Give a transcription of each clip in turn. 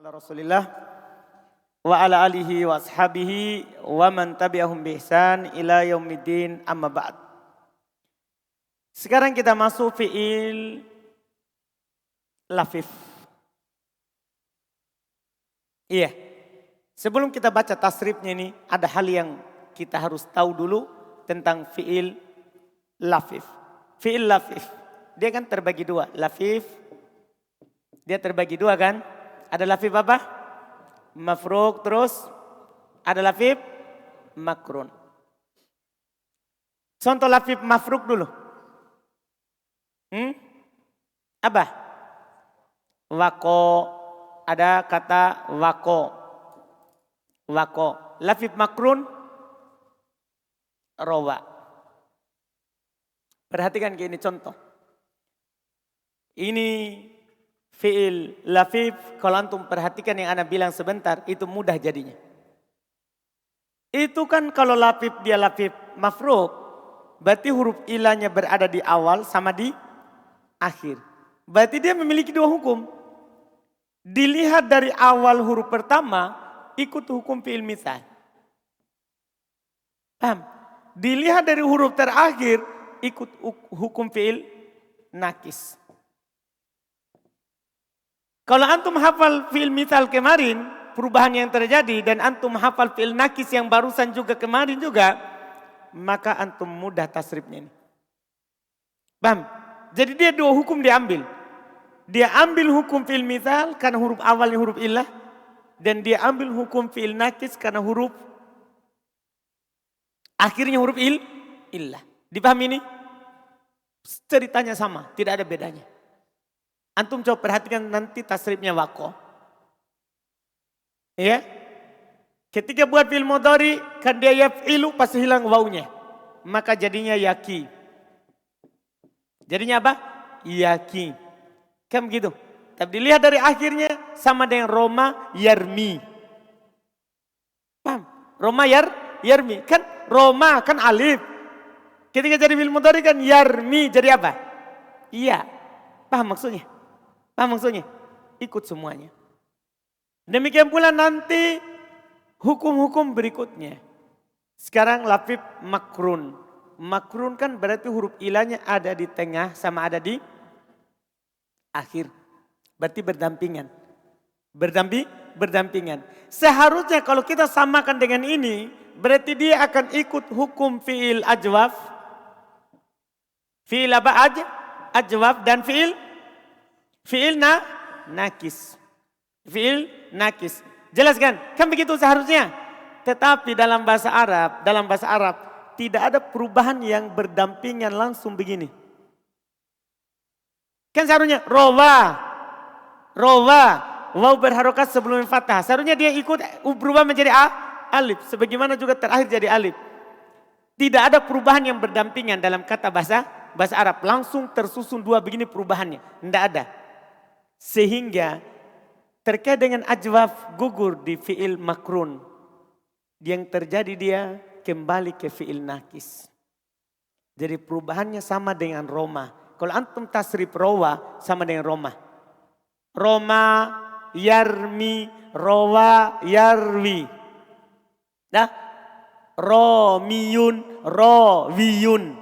Ala Rasulillah wa ala alihi wa ashabihi wa man tabi'ahum bi ihsan ila yaumiddin amma ba'd. Sekarang kita masuk fi'il lafif. Iya. Sebelum kita baca tasrifnya ini ada hal yang kita harus tahu dulu tentang fi'il lafif. Fi'il lafif dia kan terbagi dua, lafif dia terbagi dua kan? Ada lafif apa? Mafruk, terus ada lafif makrun. Contoh lafif mafruk dulu. Apa? Wako, ada kata wako. Wako. Lafif makrun, rawa. Perhatikan gini contoh. Ini fi'il lafif, kalau antum perhatikan yang ana bilang sebentar, itu mudah jadinya. Itu kan kalau lafif dia lafif mafruk, berarti huruf ilahnya berada di awal sama di akhir. Berarti dia memiliki dua hukum. Dilihat dari awal huruf pertama, ikut hukum fi'il mithal. Paham? Dilihat dari huruf terakhir, ikut hukum fi'il nakis. Kalau antum hafal fi'il mithal kemarin, perubahan yang terjadi, dan antum hafal fi'il nakis yang barusan juga kemarin juga, maka antum mudah tasrifnya ini. Paham? Jadi dia dua hukum diambil. Dia ambil hukum fi'il mithal karena huruf awalnya huruf illah, dan dia ambil hukum fi'il nakis karena huruf akhirnya huruf illah. Dipahami ini? Ceritanya sama, tidak ada bedanya. Antum coba perhatikan nanti tasrifnya wako. Ya. Ketika buat fi'il mudhari kan dia yaf'ilu pasti hilang wawunya. Maka jadinya yaki. Jadinya apa? Yaki. Kan begitu. Tapi dilihat dari akhirnya sama dengan Roma yarmi. Paham? Roma yarmi. Kan Roma kan alif. Ketika jadi fi'il mudhari kan yarmi jadi apa? Iya. Paham maksudnya? Paham maksudnya? Ikut semuanya. Demikian pula nanti hukum-hukum berikutnya. Sekarang lafif makrun. Makrun kan berarti huruf ilahnya ada di tengah sama ada di akhir. Berarti berdampingan. Berdampingan. Seharusnya kalau kita samakan dengan ini, berarti dia akan ikut hukum fi'il ajwaf. Fi'il apa aja? Ajwaf dan fi'il nakis. Fi'il nakis. Jelas kan? Kan begitu seharusnya. Tetapi dalam bahasa Arab tidak ada perubahan yang berdampingan langsung begini. Kan seharusnya rawa, waw berharokat sebelum fathah. Seharusnya dia ikut berubah menjadi alif. Sebagaimana juga terakhir jadi alif. Tidak ada perubahan yang berdampingan dalam kata bahasa Arab. Langsung tersusun dua begini perubahannya. Tidak ada. Sehingga terkait dengan ajwaf gugur di fi'il makrun. Yang terjadi dia kembali ke fi'il nakis. Jadi perubahannya sama dengan Roma. Kalau antum tasrif rawa sama dengan Roma. Roma yarmi, rawa yarwi. Nah, romiyun, rawiyun.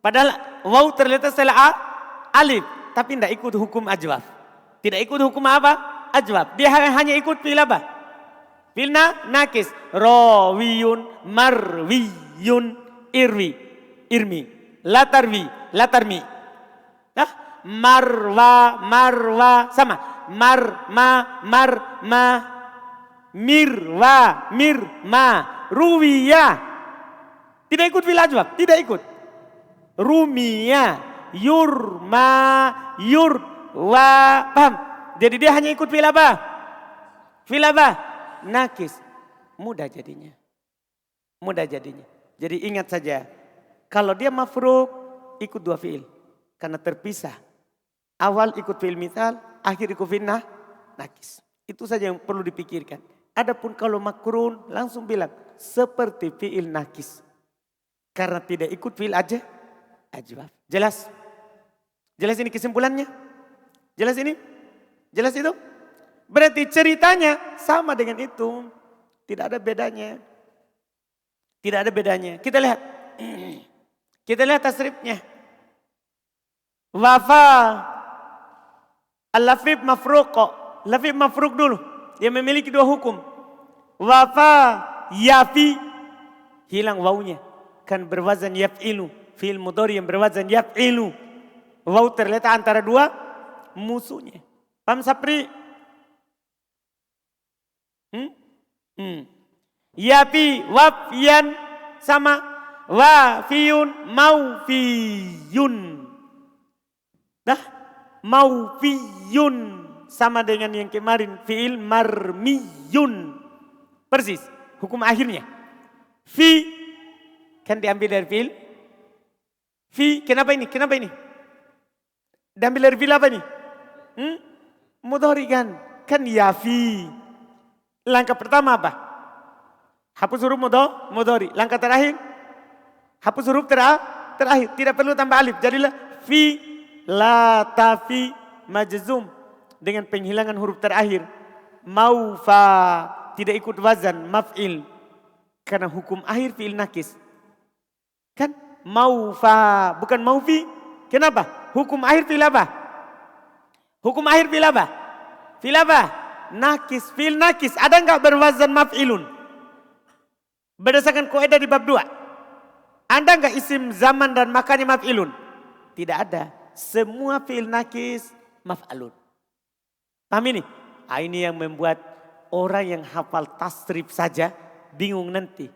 Padahal waw terletak setelah alif. Tapi tidak ikut hukum ajwaf. Tidak ikut hukum apa? Ajwab. Dia hanya ikut fi'il apa? Fi'il nakis. Rawiyun, marwiyun, irmi. Latarmi. Nah, marwa, sama. Marma, mirma, ruwiya. Tidak ikut fi'il ajwab, tidak ikut. Rumiya, yurma, yurwa, paham? Jadi dia hanya ikut fi'il apa? Fi'il apa? Nakis. Mudah jadinya. Jadi ingat saja. Kalau dia mafruk, ikut dua fi'il. Karena terpisah. Awal ikut fi'il mithal, akhir ikut fi'il nakis. Itu saja yang perlu dipikirkan. Adapun kalau makrun, langsung bilang. Seperti fi'il nakis. Karena tidak ikut fi'il aja. Ajwaf. Jelas? Jelas ini kesimpulannya? Jelas ini? Jelas itu? Berarti ceritanya sama dengan itu. Tidak ada bedanya. Tidak ada bedanya. Kita lihat. Kita lihat tasrifnya. Wafa. Al-lafif mafruq. Lafif mafruq dulu. Yang memiliki dua hukum. Wafa yafi. Hilang wawunya. Kan berwazan yaf'ilu. Fi'il mudhari yang berwazan yaf'ilu. Waw terletak antara dua musuhnya. Paham Sapri? Yafi wafyan sama wafiyun maufiyun. Dah, maufiyun sama dengan yang kemarin fi'il marmiyun. Persis hukum akhirnya. Fi kan diambil dari fi'il. Fi kenapa ini? Kenapa ini? Diambil dari fi'il apa ini? Mudhari kan? Kan yafi. Langkah pertama apa? Hapus huruf mudhari. Langkah terakhir? Hapus huruf terakhir. Tidak perlu tambah alif. Jadilah fi la tafi majzum. Dengan penghilangan huruf terakhir. Maufa. Tidak ikut wazan maf'il. Karena hukum akhir fi'il nakis. Kan? Maufa. Bukan maufi. Kenapa? Hukum akhir fi'il apa? Hukum akhir fi'il apa? Fi'il apa? Nakis. Fi'il nakis. Ada enggak berwazan maf'ilun? Berdasarkan kaidah di bab 2. Ada enggak isim zaman dan makanya maf'ilun? Tidak ada. Semua fi'il nakis maf'alun. Paham ini? Ini yang membuat orang yang hafal tasrif saja bingung nanti.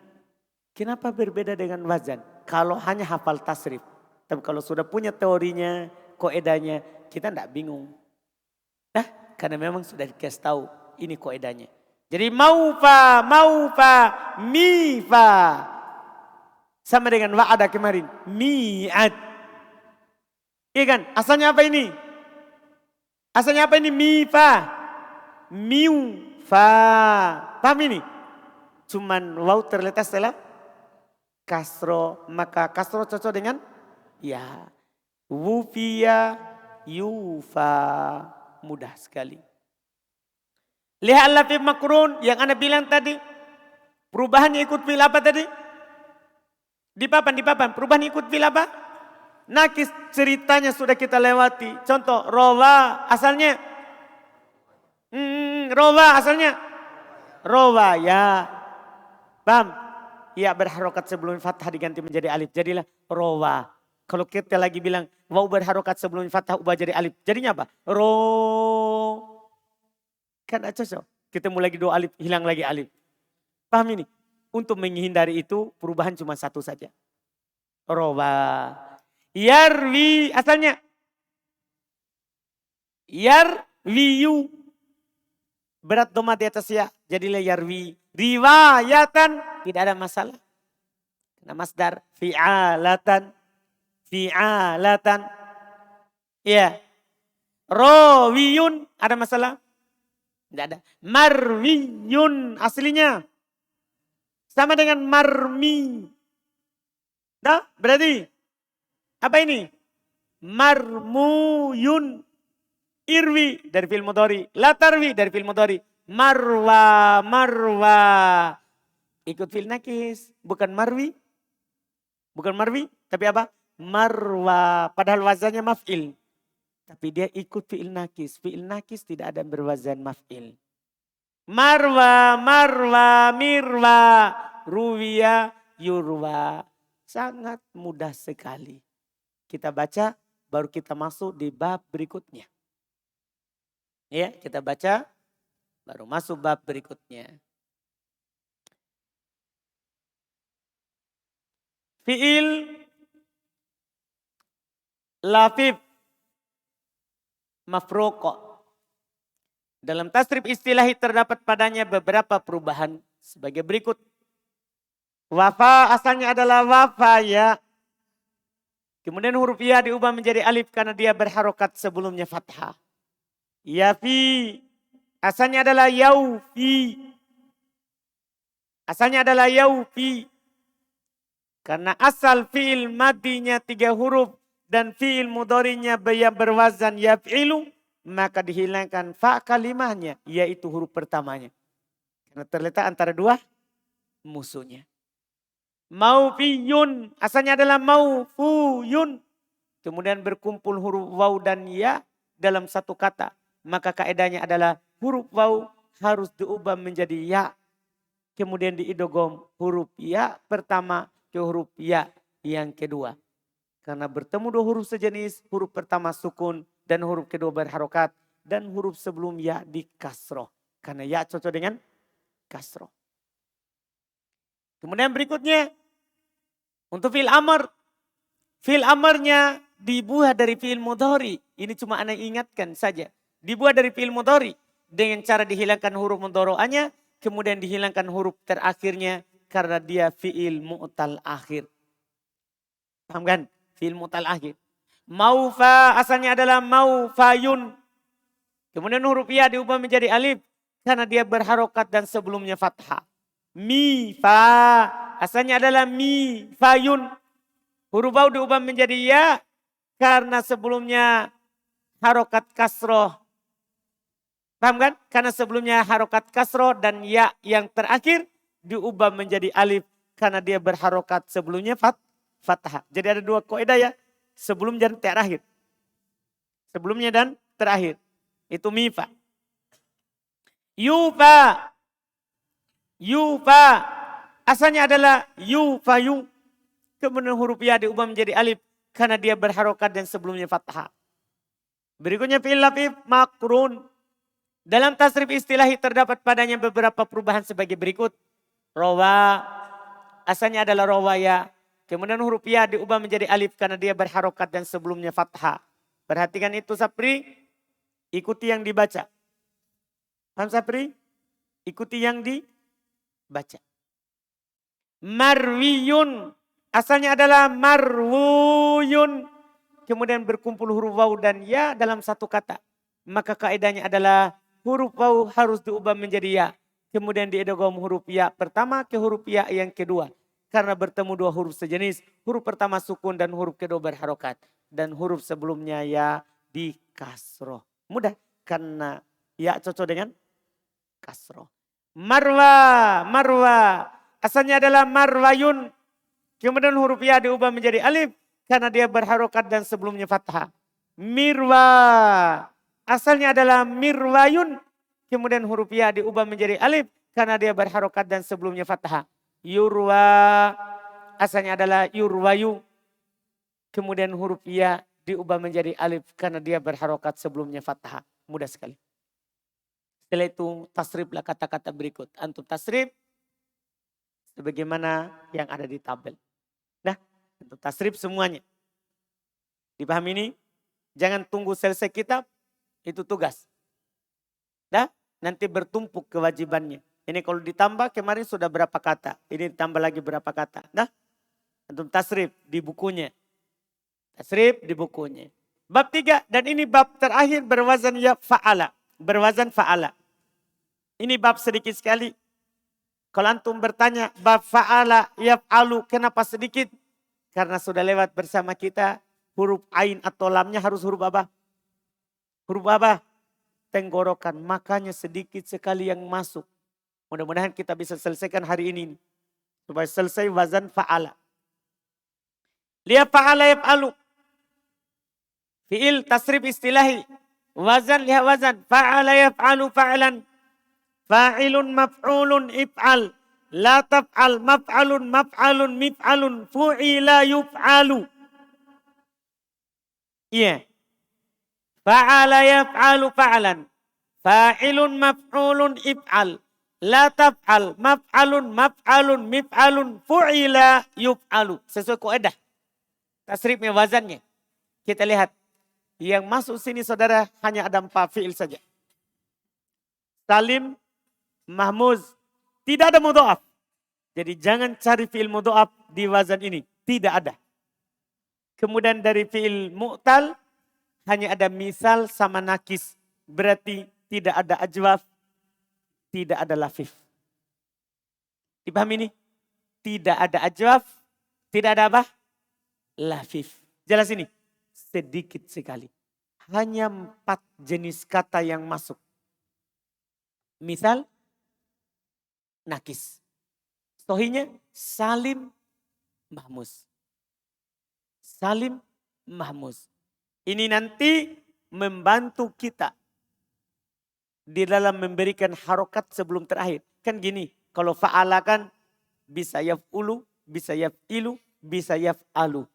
Kenapa berbeda dengan wazan? Kalau hanya hafal tasrif. Tapi kalau sudah punya teorinya, kaidahnya, kita tidak bingung. Nah, karena memang sudah dikasih tahu ini kaidahnya. Jadi maufa, mifa. Sama dengan wa'ada kemarin. Mi'ad. Iya kan? Asalnya apa ini? Asalnya apa ini? Mifa. Miufa. Paham ini? Cuman waw terletak setelah kasro. Maka kasro cocok dengan ya. Wufiya yufa. Mudah sekali. Lihat lafif makrun yang Anda bilang tadi. Perubahannya ikut fil apa tadi? Di papan. Perubahan ikut fil apa? Nakis ceritanya sudah kita lewati. Contoh, rawa asalnya. Rawa asalnya. Rawa ya. Paham? Ya berharokat sebelum fathah diganti menjadi alif. Jadilah rawa. Kalau kita lagi bilang waw berharokat sebelum fathah ubah jadi alif. Jadinya apa? Kan cocok. Kita mulai lagi dua alif, hilang lagi alif. Paham ini? Untuk menghindari itu perubahan cuma satu saja. Rawa. Yarwi asalnya. Yarwiyu. Berat doma di atas ya. Jadilah yarwi. Riwayatan. Tidak ada masalah. Karena masdar. Fi'alatan. Ya. Rawiyun. Ada masalah? Tidak ada. Marwiyun. Aslinya. Sama dengan marmi. Nah, berarti. Apa ini? Marmuyun. Irwi dari fi'il mudhari. Latarwi dari fi'il mudhari. Marwa. Ikut fi'il nakis. Bukan marwi. Tapi apa? Marwa. Padahal wazannya maf'il. Tapi dia ikut fi'il nakis. Fi'il nakis tidak ada berwazan maf'il. Marwa. Mirwa. Ruwiya. Yurwa. Sangat mudah sekali. Kita baca baru kita masuk di bab berikutnya. Ya, kita baca baru masuk bab berikutnya. Fi'il lafif mafruq. Dalam tasrif istilahi terdapat padanya beberapa perubahan sebagai berikut. Wafa asalnya adalah wafa ya. Kemudian huruf ya diubah menjadi alif karena dia berharokat sebelumnya fathah. Yafi asalnya adalah yaufi. Karena asal fi'il madinya 3 huruf dan fi'il mudhari'nya yang berwazan yaf'ilu, maka dihilangkan fa kalimahnya, yaitu huruf pertamanya. Karena terletak antara dua musuhnya. Maufiyun, asalnya adalah maufuyun. Kemudian berkumpul huruf waw dan ya dalam satu kata. Maka kaedahnya adalah huruf waw harus diubah menjadi ya. Kemudian diidogom huruf ya pertama ke huruf ya yang kedua. Karena bertemu dua huruf sejenis, huruf pertama sukun dan huruf kedua berharokat. Dan huruf sebelum ya di kasroh. Karena ya cocok dengan kasroh. Kemudian berikutnya, untuk fi'il amr. Fi'il amrnya dibuat dari fi'il mudhari. Ini cuma anak ingatkan saja. Dibuat dari fi'il mudhari. Dengan cara dihilangkan huruf mudhari'ahnya. Kemudian dihilangkan huruf terakhirnya. Karena dia fi'il mu'tal akhir. Paham kan? Fi'il mu'tal akhir. Maufa asalnya adalah maufayun. Kemudian huruf ya diubah menjadi alif. Karena dia berharokat dan sebelumnya fathah. Mifa asalnya adalah mifayun. Huruf waw diubah menjadi ya. Karena sebelumnya harokat kasroh. Paham kan? Karena sebelumnya harokat kasroh dan ya yang terakhir diubah menjadi alif. Karena dia berharokat sebelumnya fathah. Jadi ada dua kaidah ya. Sebelum dan terakhir. Sebelumnya dan terakhir. Itu mifa. Yufa. Yufa. Asalnya adalah yufayu. Kemudian huruf ya diubah menjadi alif. Karena dia berharokat dan sebelumnya fathah. Berikutnya fi'il lafif makrun. Dalam tasrif istilahi terdapat padanya beberapa perubahan sebagai berikut. Rawa. Asalnya adalah rawaya. Kemudian huruf ya diubah menjadi alif karena dia berharokat dan sebelumnya fathah. Perhatikan itu Sapri. Ikuti yang dibaca. Paham Sapri? Ikuti yang dibaca. Marwiyun. Asalnya adalah marwuyun. Kemudian berkumpul huruf waw dan ya dalam satu kata. Maka kaidahnya adalah huruf waw harus diubah menjadi ya. Kemudian diidgham huruf ya pertama ke huruf ya yang kedua. Karena bertemu dua huruf sejenis. Huruf pertama sukun dan huruf kedua berharokat. Dan huruf sebelumnya ya di kasroh. Mudah. Karena ya cocok dengan kasroh. Marwa. Marwa. Asalnya adalah marwayun. Kemudian huruf ya diubah menjadi alif. Karena dia berharokat dan sebelumnya fathah. Mirwa. Asalnya adalah mirwayun. Kemudian huruf ya diubah menjadi alif. Karena dia berharokat dan sebelumnya fathah. Yurwa. Asalnya adalah yurwayu. Kemudian huruf ya diubah menjadi alif. Karena dia berharokat sebelumnya fathah. Mudah sekali. Setelah itu tasriflah kata-kata berikut. Antum tasrif. Sebagaimana yang ada di tabel. Nah, untuk tasrif semuanya. Dipahami ini? Jangan tunggu selesai kitab, itu tugas. Nah, nanti bertumpuk kewajibannya. Ini kalau ditambah kemarin sudah berapa kata. Ini ditambah lagi berapa kata. Nah, untuk tasrif di bukunya. Tasrif di bukunya. Bab 3 dan ini bab terakhir berwazan ya fa'ala. Berwazan fa'ala. Ini bab sedikit sekali. Kalau antum bertanya bab fa'ala yaf'alu kenapa sedikit? Karena sudah lewat bersama kita huruf ain atau lamnya harus huruf apa? Huruf apa? Tenggorokan. Makanya sedikit sekali yang masuk. Mudah-mudahan kita bisa selesaikan hari ini. Supaya selesai wazan fa'ala. Lihat fa'ala yaf'alu. Fi'il tasrif istilahi. Wazan lihat wazan. Fa'ala yaf'alu fa'alan. Fa'ilun maf'ulun if'al. La taf'al maf'alun maf'alun mif'alun fu'ila yuf'alu. Iya. Fa'ala yaf'alu fa'alan. Fa'ilun maf'ulun if'al. La taf'al maf'alun maf'alun mif'alun fu'ila yuf'alu. Sesuai kaidah. Tasrifnya wazannya. Kita lihat. Yang masuk sini saudara hanya ada 4 fi'il saja. Salim, Mahmuz. Tidak ada mudha'af. Jadi jangan cari fi'il mudha'af di wazan ini. Tidak ada. Kemudian dari fi'il mu'tal hanya ada misal sama nakis. Berarti tidak ada ajwaf. Tidak ada lafif. Dipahami ini? Tidak ada ajwaf. Tidak ada apa? Lafif. Jelas ini? Sedikit sekali. hanya 4 jenis kata yang masuk. Misal, nakis. Sohinya salim mahmus. Salim mahmus. Ini nanti membantu kita di dalam memberikan harokat sebelum terakhir. Kan gini, kalau fa'ala kan bisa yaf'ulu, bisa yaf'ilu, bisa yaf'alu.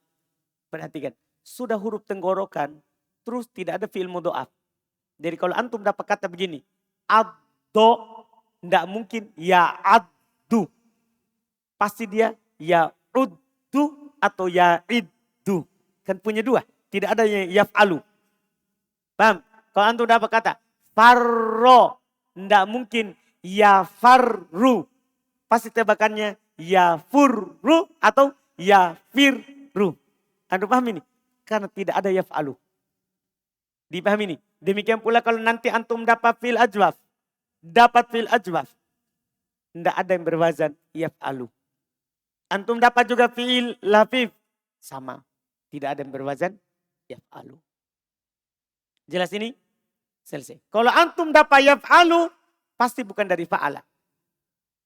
Perhatikan, sudah huruf tenggorokan, terus tidak ada fi'il mudha'af. Jadi kalau antum dapat kata begini, addo, tidak mungkin ya addu. Pasti dia ya uddu atau ya iddu. Kan punya 2, tidak ada yang yaf'alu. Paham? Kalau antum dapat kata farro, tidak mungkin ya farru. Pasti tebakannya ya furru atau ya firru. Antum paham ini? Karena tidak ada yaf'alu. Dipahami ini? Demikian pula kalau nanti antum dapat fil ajwaf. Dapat fil ajwaf. Tidak ada yang berwazan yaf'alu. Antum dapat juga fiil lafif. Sama. Tidak ada yang berwazan yaf'alu. Jelas ini? Selesai. Kalau antum dapat yaf'alu, pasti bukan dari fa'ala.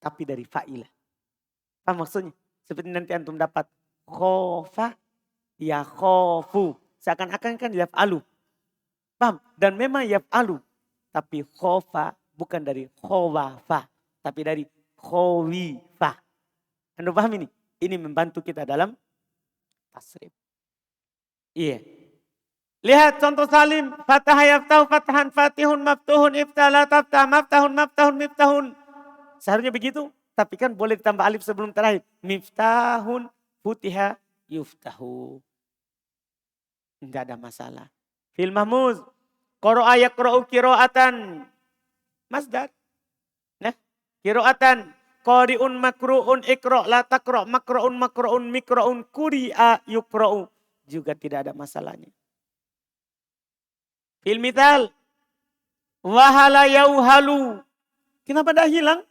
Tapi dari fa'ila. Apa maksudnya? Seperti nanti antum dapat khofa, ya khofu. Seakan-akan kan yaf'alu. Paham? Dan memang yaf'alu. Tapi khofa bukan dari khowafa. Tapi dari khowifa. Anda paham ini? Ini membantu kita dalam tasrif. Iya. Lihat contoh salim. Fatah yaftahu fatahan fatihun maftuhun iftala taftah maftahun maftahun miftahun. Seharusnya begitu. Tapi kan boleh ditambah alif sebelum terakhir. Miftahun futiha yuftahu. Enggak ada masalah. Fil mahmuz. Qara'a yaqra'u qira'atan. Masdar. Nah, qira'atan. Qari'un makru'un ikra' la taqra' makra'un makra'un mikra'un kuri'a yukra'u. Juga tidak ada masalahnya. Fil mithal. Wahala yauhalu. Kenapa dah hilang?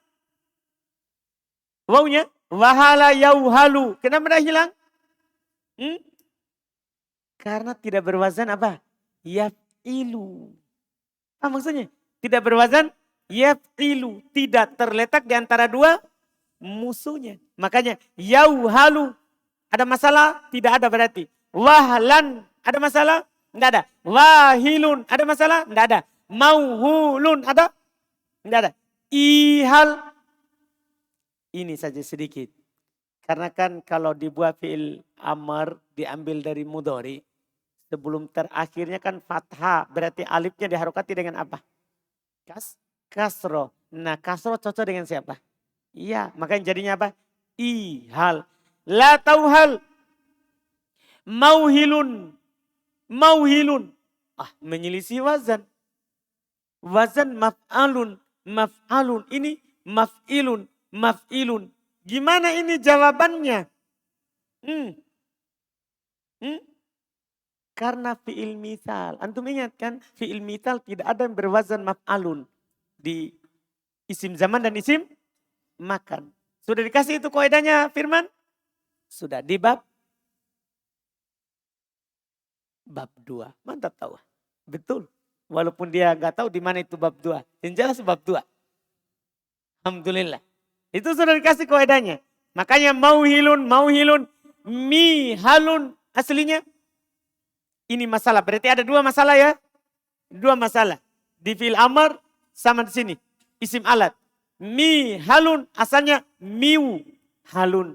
Wawnya. Wahala yauhalu. Kenapa dah hilang? Karena tidak berwazan apa? Yaf'ilu. Apa maksudnya? Tidak berwazan yaf'ilu. Tidak terletak di antara 2 musuhnya. Makanya yauhalu. Ada masalah? Tidak ada berarti. Wahlan. Ada masalah? Tidak ada. Wahilun. Ada masalah? Tidak ada. Mauhulun. Ada? Tidak ada. Ihal. Ini saja sedikit. Karena kan kalau dibuat fi'il amr diambil dari mudhari. Sebelum terakhirnya kan fathah. Berarti alifnya diharokati dengan apa? Kasro. Nah kasro cocok dengan siapa? Iya. Makanya jadinya apa? Ihal. La tauhal. Mauhilun. Mauhilun. Menyelisih wazan. Wazan maf'alun. Maf'alun. Ini maf'ilun. Maf'ilun. Gimana ini jawabannya? Karena fi'il mithal. Antum ingat kan? Fi'il mithal tidak ada yang berwazan maf'alun. Di isim zaman dan isim makan. Sudah dikasih itu kaidahnya Firman? Sudah di bab 2. Mantap tahu. Betul. Walaupun dia nggak tahu di mana itu bab 2. Yang jelas bab 2. Alhamdulillah. Itu sudah dikasih kaidahnya. Makanya mauhilun, mihalun. Aslinya ini masalah. Berarti ada 2 masalah ya. 2 masalah. Di fi'il amr sama di sini. Isim alat. Mihalun. Asalnya miu halun.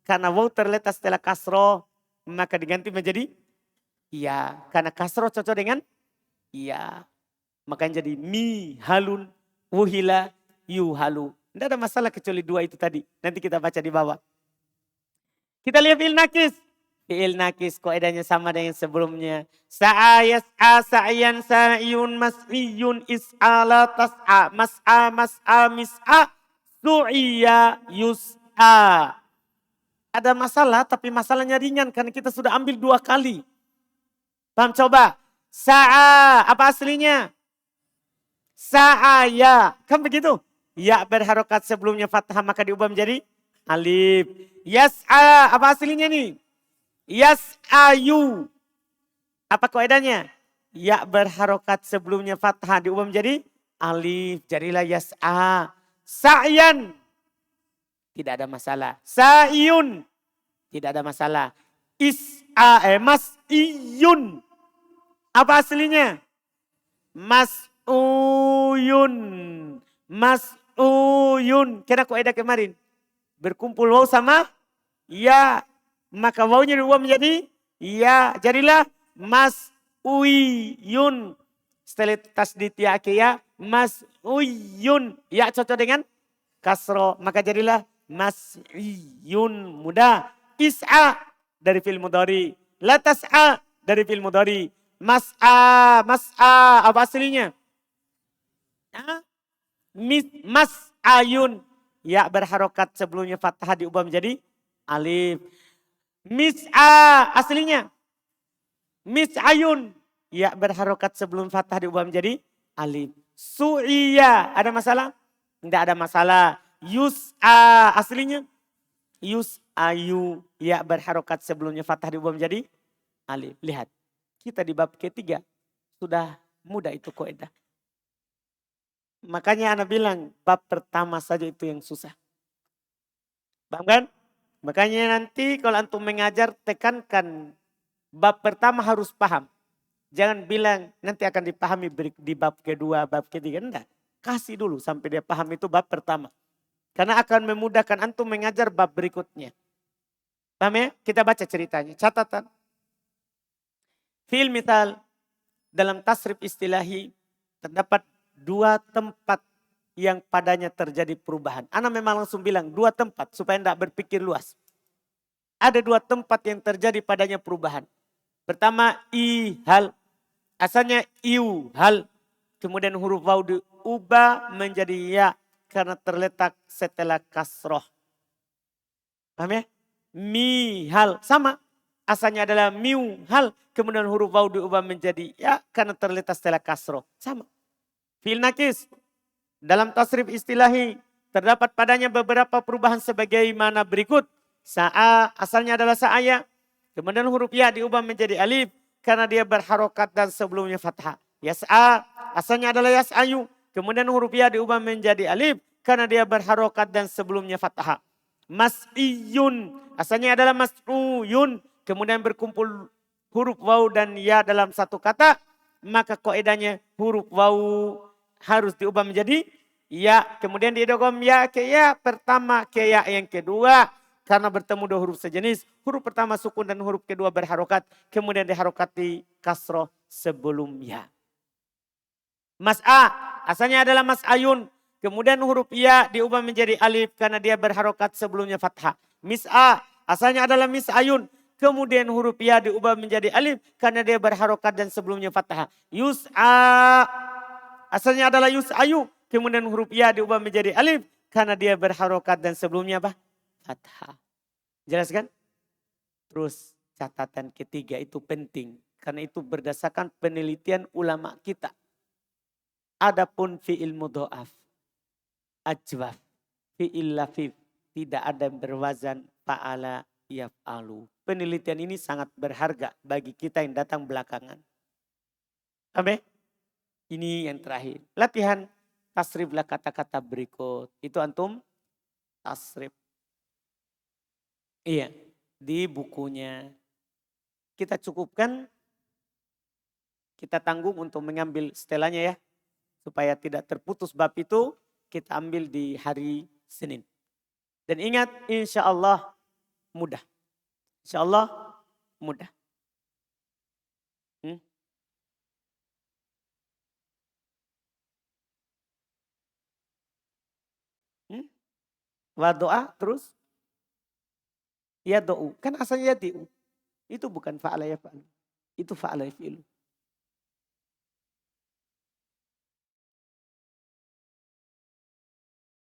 Karena waw terletak setelah kasroh. Maka diganti menjadi iya. Karena kasroh cocok dengan iya. Makanya jadi mihalun. Wuhila yuhalu. Tidak ada masalah kecuali 2 itu tadi. Nanti kita baca di bawah. Kita lihat fi'il nakis. Fi'il nakis kaidahnya sama dengan sebelumnya. Sa'a yas'a sa'yan sa'iyun mas'iyun is'ala tas'a mas'a mas'a mis'a su'iya yus'a. Ada masalah tapi masalahnya ringan karena kita sudah ambil 2 kali. Paham coba? Sa'a apa aslinya? Sa'aya. Kan begitu? Ya berharokat sebelumnya fathah maka diubah menjadi alif. Yas'a apa aslinya nih? Yas'ayu. Apa kaidahnya? Ya berharokat sebelumnya fathah diubah menjadi alif. Jadilah yas'a. Sa'yan. Tidak ada masalah. Sa'yun. Tidak ada masalah. Mas'iyun. Apa aslinya? Mas'uyun. Mas'uyun. Kena kaidah kemarin. Berkumpul waw sama ya. Maka wawnya diubah menjadi ya. Jadilah mas'uyun. Setelah tasdid ya ke ya. Mas'uyun. Ya cocok dengan kasro. Maka jadilah mas'iyun. Mudah. Is'a dari fi'il mudhari. La tas'a dari fi'il mudhari. Mas'a. Mas'a. Apa aslinya? Mas'ayun. Ya berharokat sebelumnya fathah diubah menjadi alif. Mis'a aslinya. Mis'ayun. Ya berharokat sebelum fathah diubah menjadi alif. Su'iya. Ada masalah? Tidak ada masalah. Yus'a aslinya. Yus'ayu. Ya berharokat sebelumnya fathah diubah menjadi alif. Lihat. Kita di bab ketiga. Sudah mudah itu kaidah. Makanya anak bilang bab pertama saja itu yang susah. Paham kan? Makanya nanti kalau antum mengajar tekankan bab pertama harus paham. Jangan bilang nanti akan dipahami di bab kedua, bab ketiga. Enggak. Kasih dulu sampai dia paham itu bab pertama. Karena akan memudahkan antum mengajar bab berikutnya. Paham ya? Kita baca ceritanya. Catatan. Fi'il mithal dalam tasrif istilahi terdapat 2 tempat yang padanya terjadi perubahan. Ana memang langsung bilang 2 tempat supaya tidak berpikir luas. Ada 2 tempat yang terjadi padanya perubahan. Pertama ihal. Asalnya iuhal. Kemudian huruf waw diubah menjadi ya karena terletak setelah kasroh. Paham ya? Mihal sama. Asalnya adalah miuhal. Kemudian huruf waw diubah menjadi ya karena terletak setelah kasroh. Sama. Fi'il nakis dalam tasrif istilahi terdapat padanya beberapa perubahan sebagaimana berikut. Sa'a asalnya adalah sa'aya. Kemudian huruf ya diubah menjadi alif karena dia berharokat dan sebelumnya fathah. Yas'a asalnya adalah yas'ayu. Kemudian huruf ya diubah menjadi alif karena dia berharokat dan sebelumnya fathah. Mas'iyun asalnya adalah mas'uyun. Kemudian berkumpul huruf waw dan ya dalam satu kata. Maka kaidahnya huruf waw harus diubah menjadi ya. Kemudian diidgham ya ke ya pertama ke ya yang kedua. Karena bertemu 2 huruf sejenis. Huruf pertama sukun dan huruf kedua berharokat. Kemudian diharokati kasroh sebelum ya. Mas'a asalnya adalah mas'ayun. Kemudian huruf ya diubah menjadi alif karena dia berharokat sebelumnya fathah. Mis'a asalnya adalah mis'ayun. Kemudian huruf ya diubah menjadi alif karena dia berharokat dan sebelumnya fathah. Yus'a asalnya adalah yus'ayu. Kemudian huruf ya diubah menjadi alif karena dia berharokat dan sebelumnya apa? Fathah. Jelas kan? Terus catatan ketiga itu penting. Karena itu berdasarkan penelitian ulama kita. Adapun fi'il mudha'af, ajwaf, fi'il lafif, tidak ada yang berwazan fa'ala yaf'alu. Penelitian ini sangat berharga bagi kita yang datang belakangan. Sampai? Ini yang terakhir. Latihan tasriflah kata-kata berikut. Itu antum tasrif. Iya, di bukunya. Kita cukupkan, kita tanggung untuk mengambil setelahnya ya. Supaya tidak terputus bab itu, kita ambil di hari Senin. Dan ingat, insya Allah mudah. Insya Allah mudah. Wa doa terus. Ya do'u. Kan asalnya ya di'u. Itu bukan fa'ala yaf'alu. Itu fa'ala yaf'ilu.